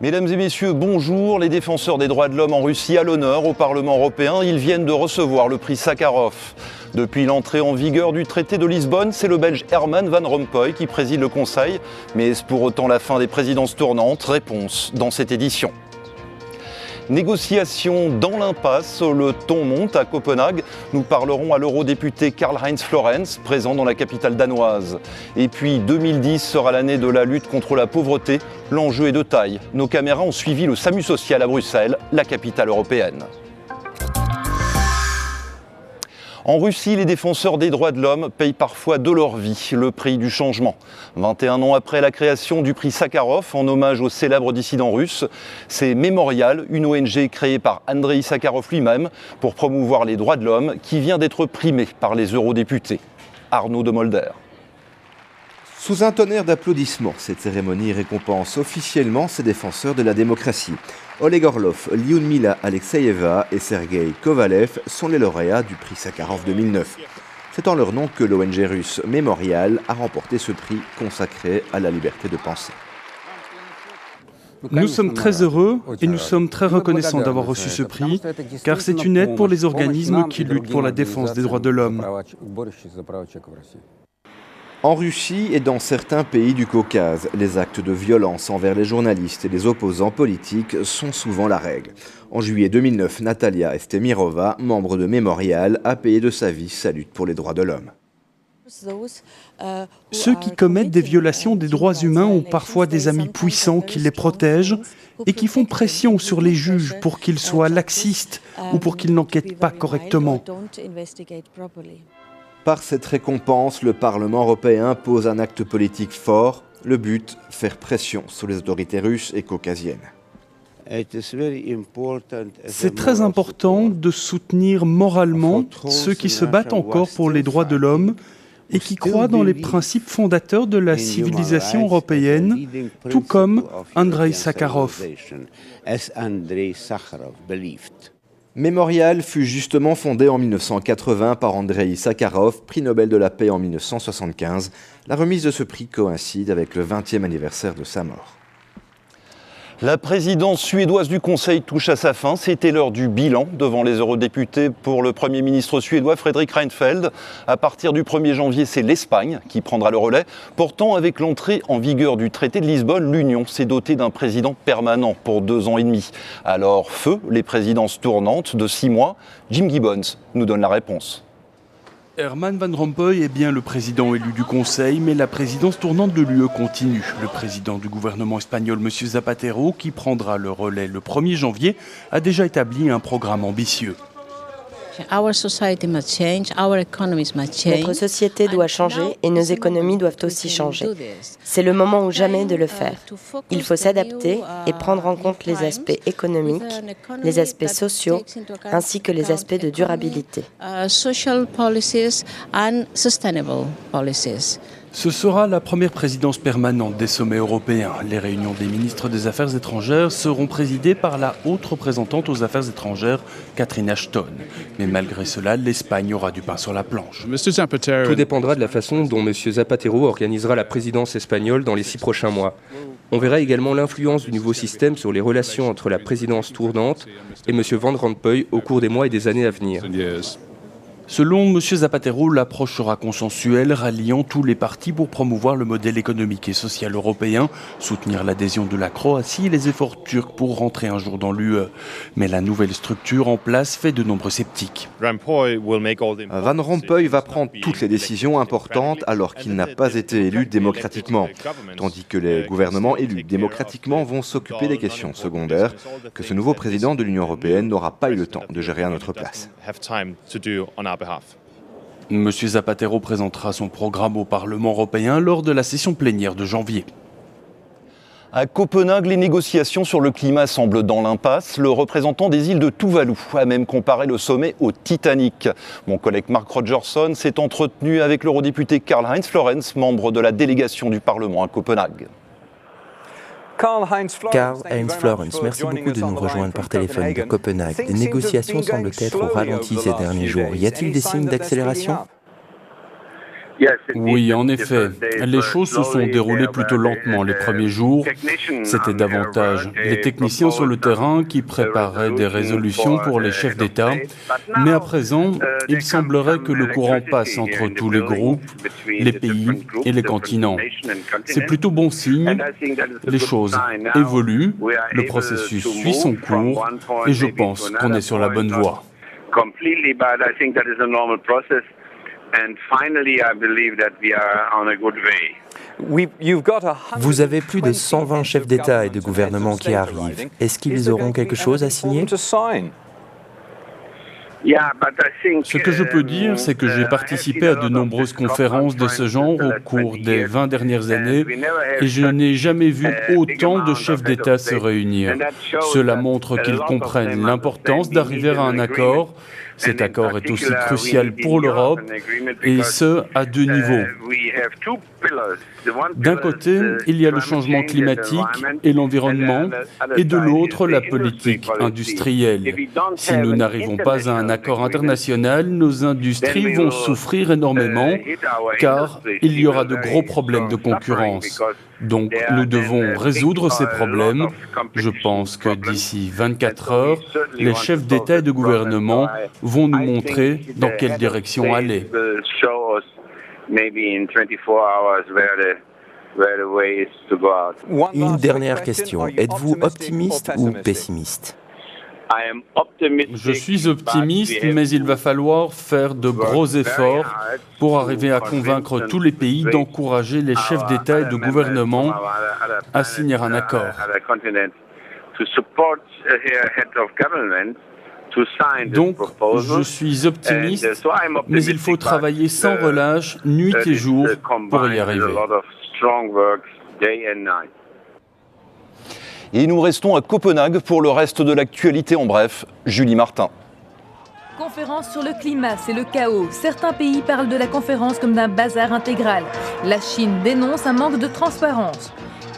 Mesdames et messieurs, bonjour. Les défenseurs des droits de l'homme en Russie à l'honneur au Parlement européen. Ils viennent de recevoir le prix Sakharov. Depuis l'entrée en vigueur du traité de Lisbonne, c'est le Belge Herman Van Rompuy qui préside le Conseil. Mais est-ce pour autant la fin des présidences tournantes? Réponse dans cette édition. Négociations dans l'impasse, le ton monte à Copenhague. Nous parlerons à l'eurodéputé Karl-Heinz Florenz, présent dans la capitale danoise. Et puis 2010 sera l'année de la lutte contre la pauvreté. L'enjeu est de taille. Nos caméras ont suivi le SAMU social à Bruxelles, la capitale européenne. En Russie, les défenseurs des droits de l'homme payent parfois de leur vie le prix du changement. 21 ans après la création du prix Sakharov, en hommage au célèbre dissident russe, c'est Memorial, une ONG créée par Andrei Sakharov lui-même pour promouvoir les droits de l'homme, qui vient d'être primée par les eurodéputés. Arnaud de Molder. Sous un tonnerre d'applaudissements, cette cérémonie récompense officiellement ces défenseurs de la démocratie. Oleg Orlov, Lyudmila Alexeyeva et Sergei Kovalev sont les lauréats du prix Sakharov 2009. C'est en leur nom que l'ONG russe Memorial a remporté ce prix consacré à la liberté de penser. Nous sommes très heureux et nous sommes très reconnaissants d'avoir reçu ce prix, car c'est une aide pour les organismes qui luttent pour la défense des droits de l'homme. En Russie et dans certains pays du Caucase, les actes de violence envers les journalistes et les opposants politiques sont souvent la règle. En juillet 2009, Natalia Estemirova, membre de Memorial, a payé de sa vie sa lutte pour les droits de l'homme. Ceux qui commettent des violations des droits humains ont parfois des amis puissants qui les protègent et qui font pression sur les juges pour qu'ils soient laxistes ou pour qu'ils n'enquêtent pas correctement. Par cette récompense, le Parlement européen pose un acte politique fort. Le but, faire pression sur les autorités russes et caucasiennes. C'est très important de soutenir moralement ceux qui se battent encore pour les droits de l'homme et qui croient dans les principes fondateurs de la civilisation européenne, tout comme Andrei Sakharov. Memorial fut justement fondé en 1980 par Andrei Sakharov, prix Nobel de la paix en 1975. La remise de ce prix coïncide avec le 20e anniversaire de sa mort. La présidence suédoise du Conseil touche à sa fin. C'était l'heure du bilan devant les eurodéputés pour le Premier ministre suédois Fredrik Reinfeldt. À partir du 1er janvier, c'est l'Espagne qui prendra le relais. Pourtant, avec l'entrée en vigueur du traité de Lisbonne, l'Union s'est dotée d'un président permanent pour 2 ans et demi. Alors, feu les présidences tournantes de 6 mois. Jim Gibbons nous donne la réponse. Herman Van Rompuy est bien le président élu du Conseil, mais la présidence tournante de l'UE continue. Le président du gouvernement espagnol, M. Zapatero, qui prendra le relais le 1er janvier, a déjà établi un programme ambitieux. Notre société doit changer et nos économies doivent aussi changer. C'est le moment ou jamais de le faire. Il faut s'adapter et prendre en compte les aspects économiques, les aspects sociaux, ainsi que les aspects de durabilité. Ce sera la première présidence permanente des sommets européens. Les réunions des ministres des Affaires étrangères seront présidées par la haute représentante aux Affaires étrangères, Catherine Ashton. Mais malgré cela, l'Espagne aura du pain sur la planche. Tout dépendra de la façon dont M. Zapatero organisera la présidence espagnole dans les 6 prochains mois. On verra également l'influence du nouveau système sur les relations entre la présidence tournante et M. Van Rompuy au cours des mois et des années à venir. Selon M. Zapatero, l'approche sera consensuelle, ralliant tous les partis pour promouvoir le modèle économique et social européen, soutenir l'adhésion de la Croatie et les efforts turcs pour rentrer un jour dans l'UE. Mais la nouvelle structure en place fait de nombreux sceptiques. Van Rompuy va prendre toutes les décisions importantes alors qu'il n'a pas été élu démocratiquement, tandis que les gouvernements élus démocratiquement vont s'occuper des questions secondaires que ce nouveau président de l'Union européenne n'aura pas eu le temps de gérer à notre place. M. Zapatero présentera son programme au Parlement européen lors de la session plénière de janvier. À Copenhague, les négociations sur le climat semblent dans l'impasse. Le représentant des îles de Tuvalu a même comparé le sommet au Titanic. Mon collègue Mark Rogerson s'est entretenu avec l'eurodéputé Karl-Heinz Florenz, membre de la délégation du Parlement à Copenhague. Karl-Heinz Florenz, merci beaucoup de nous rejoindre par téléphone de Copenhague. Les négociations semblent être au ralenti ces derniers jours. Y a-t-il des signes d'accélération ? Oui, en effet. Les choses se sont déroulées plutôt lentement les premiers jours. C'était davantage les techniciens sur le terrain qui préparaient des résolutions pour les chefs d'État. Mais à présent, il semblerait que le courant passe entre tous les groupes, les pays et les continents. C'est plutôt bon signe. Les choses évoluent, le processus suit son cours et je pense qu'on est sur la bonne voie. Vous avez plus de 120 chefs d'État et de gouvernement qui arrivent. Est-ce qu'ils auront quelque chose à signer ? Ce que je peux dire, c'est que j'ai participé à de nombreuses conférences de ce genre au cours des 20 dernières années et je n'ai jamais vu autant de chefs d'État se réunir. Cela montre qu'ils comprennent l'importance d'arriver à un accord. Cet accord est aussi crucial pour l'Europe, et ce, à deux niveaux. D'un côté, il y a le changement climatique et l'environnement, et de l'autre, la politique industrielle. Si nous n'arrivons pas à un accord international, nos industries vont souffrir énormément, car il y aura de gros problèmes de concurrence. Donc, nous devons résoudre ces problèmes. Je pense que d'ici 24 heures, les chefs d'État et de gouvernement vont nous montrer dans quelle direction aller. Une dernière question. Êtes-vous optimiste ou pessimiste ? Je suis optimiste, mais il va falloir faire de gros efforts pour arriver à convaincre tous les pays d'encourager les chefs d'État et de gouvernement à signer un accord. Donc, je suis optimiste, mais il faut travailler sans relâche, nuit et jour, pour y arriver. Et nous restons à Copenhague pour le reste de l'actualité en bref. Julie Martin. Conférence sur le climat, c'est le chaos. Certains pays parlent de la conférence comme d'un bazar intégral. La Chine dénonce un manque de transparence.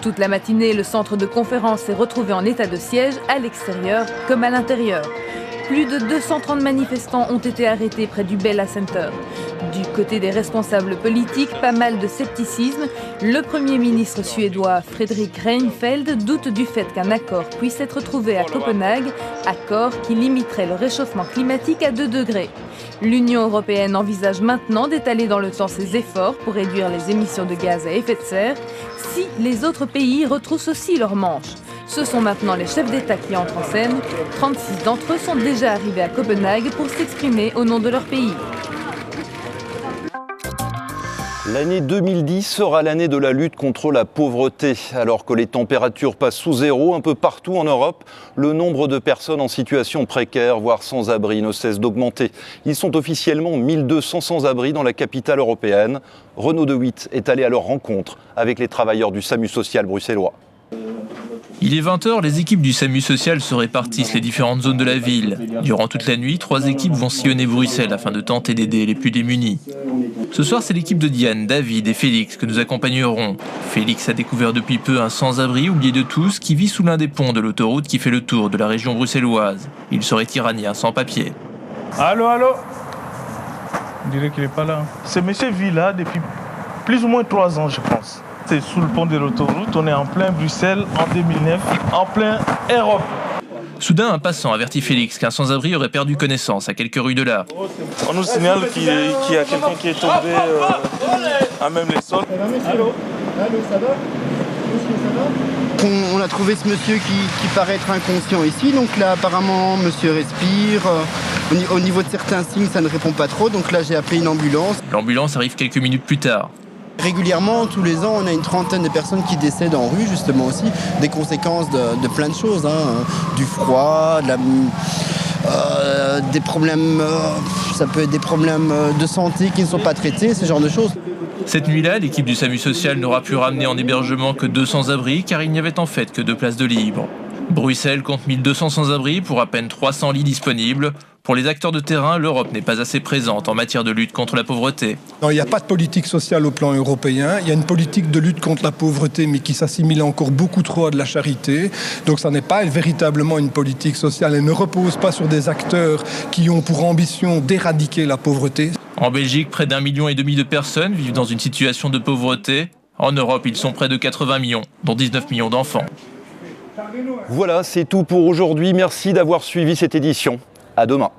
Toute la matinée, le centre de conférence s'est retrouvé en état de siège, à l'extérieur comme à l'intérieur. Plus de 230 manifestants ont été arrêtés près du Bella Center. Du côté des responsables politiques, pas mal de scepticisme. Le Premier ministre suédois Fredrik Reinfeldt doute du fait qu'un accord puisse être trouvé à Copenhague, accord qui limiterait le réchauffement climatique à 2 degrés. L'Union européenne envisage maintenant d'étaler dans le temps ses efforts pour réduire les émissions de gaz à effet de serre si les autres pays retroussent aussi leurs manches. Ce sont maintenant les chefs d'État qui entrent en scène. 36 d'entre eux sont déjà arrivés à Copenhague pour s'exprimer au nom de leur pays. L'année 2010 sera l'année de la lutte contre la pauvreté. Alors que les températures passent sous zéro un peu partout en Europe, le nombre de personnes en situation précaire, voire sans abri, ne cesse d'augmenter. Ils sont officiellement 1200 sans-abri dans la capitale européenne. Renaud De Witt est allé à leur rencontre avec les travailleurs du SAMU social bruxellois. Il est 20h, les équipes du SAMU social se répartissent les différentes zones de la ville. Durant toute la nuit, 3 équipes vont sillonner Bruxelles afin de tenter d'aider les plus démunis. Ce soir, c'est l'équipe de Diane, David et Félix que nous accompagnerons. Félix a découvert depuis peu un sans-abri oublié de tous qui vit sous l'un des ponts de l'autoroute qui fait le tour de la région bruxelloise. Il serait iranien sans papier. Allô. On dirait qu'il n'est pas là. Ce monsieur vit là depuis plus ou moins 3 ans, je pense. C'est sous le pont de l'autoroute, on est en plein Bruxelles en 2009, en plein Europe. Soudain, un passant avertit Félix qu'un sans-abri aurait perdu connaissance à quelques rues de là. On nous signale qu'il y a quelqu'un qui est tombé à même les sols. Allô, ça va? On a trouvé ce monsieur qui paraît être inconscient ici, donc là apparemment monsieur respire, au niveau de certains signes ça ne répond pas trop, donc là j'ai appelé une ambulance. L'ambulance arrive quelques minutes plus tard. Régulièrement, tous les ans, on a une trentaine de personnes qui décèdent en rue, justement aussi, des conséquences de plein de choses, du froid, des problèmes, ça peut être des problèmes de santé qui ne sont pas traités, ce genre de choses. Cette nuit-là, l'équipe du SAMU social n'aura pu ramener en hébergement que 200 sans-abri, car il n'y avait en fait que 2 places de libre. Bruxelles compte 1200 sans-abri pour à peine 300 lits disponibles. Pour les acteurs de terrain, l'Europe n'est pas assez présente en matière de lutte contre la pauvreté. Non, il n'y a pas de politique sociale au plan européen. Il y a une politique de lutte contre la pauvreté, mais qui s'assimile encore beaucoup trop à de la charité. Donc ça n'est pas véritablement une politique sociale. Elle ne repose pas sur des acteurs qui ont pour ambition d'éradiquer la pauvreté. En Belgique, près d'1,5 million de personnes vivent dans une situation de pauvreté. En Europe, ils sont près de 80 millions, dont 19 millions d'enfants. Voilà, c'est tout pour aujourd'hui. Merci d'avoir suivi cette édition. À demain.